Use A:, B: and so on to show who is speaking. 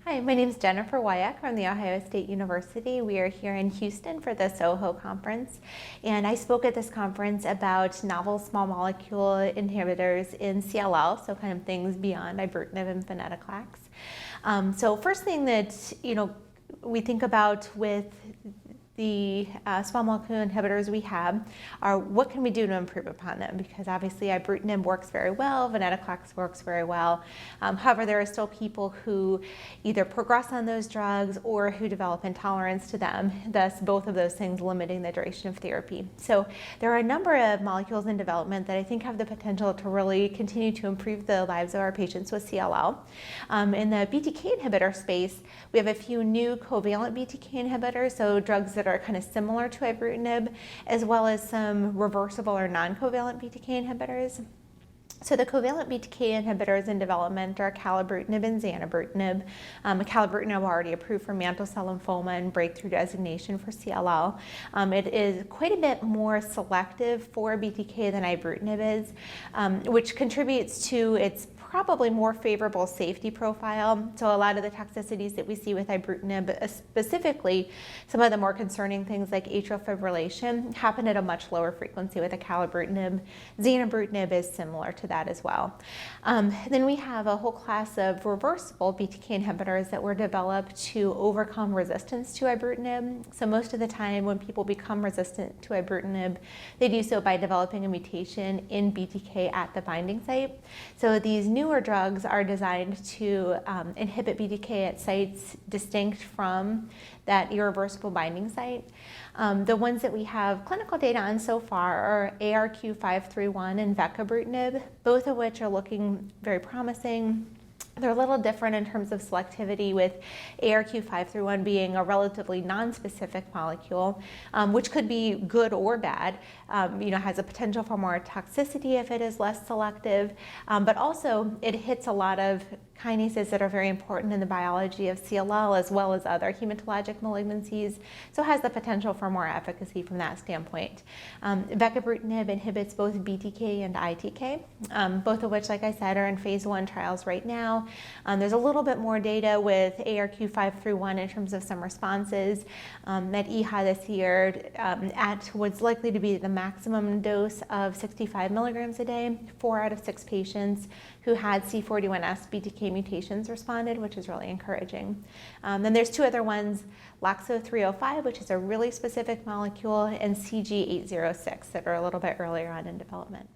A: Hi, my name is Jennifer Woyach from The Ohio State University. We are here in Houston for the SOHO conference, and I spoke at this conference about novel small molecule inhibitors in CLL, so kind of things beyond ibrutinib and venetoclax. So first thing that we think about with the small molecule inhibitors we have are what can we do to improve upon them, because obviously ibrutinib works very well, venetoclax works very well. However, there are still people who either progress on those drugs or who develop intolerance to them, thus both of those things limiting the duration of therapy. So there are a number of molecules in development that I think have the potential to really continue to improve the lives of our patients with CLL. In the BTK inhibitor space, we have a few new covalent BTK inhibitors, so drugs that are kind of similar to ibrutinib, as well as some reversible or non-covalent BTK inhibitors. So the covalent BTK inhibitors in development are acalabrutinib and zanubrutinib. Acalabrutinib already approved for mantle cell lymphoma and breakthrough designation for CLL. It is quite a bit more selective for BTK than ibrutinib is, which contributes to its probably more favorable safety profile. So a lot of the toxicities that we see with ibrutinib, specifically some of the more concerning things like atrial fibrillation, happen at a much lower frequency with acalabrutinib. Zanubrutinib is similar to that as well. Then we have a whole class of reversible BTK inhibitors that were developed to overcome resistance to ibrutinib. So most of the time when people become resistant to ibrutinib, they do so by developing a mutation in BTK at the binding site. So these newer drugs are designed to inhibit BTK at sites distinct from that irreversible binding site. The ones that we have clinical data on so far are ARQ-531 and vecabrutinib, both of which are looking very promising. They're a little different in terms of selectivity, with ARQ-531 being a relatively non-specific molecule, which could be good or bad. Has a potential for more toxicity if it is less selective, but also it hits a lot of kinases that are very important in the biology of CLL as well as other hematologic malignancies, so has the potential for more efficacy from that standpoint. Vecabrutinib inhibits both BTK and ITK, both of which, like I said, are in phase 1 trials right now. There's a little bit more data with ARQ-531 in terms of some responses at EHA this year at what's likely to be the maximum dose of 65 milligrams a day. 4 out of 6 patients who had C41S BTK mutations responded, which is really encouraging. Then there's 2 other ones, LOXO-305, which is a really specific molecule, and CG-806 that are a little bit earlier on in development.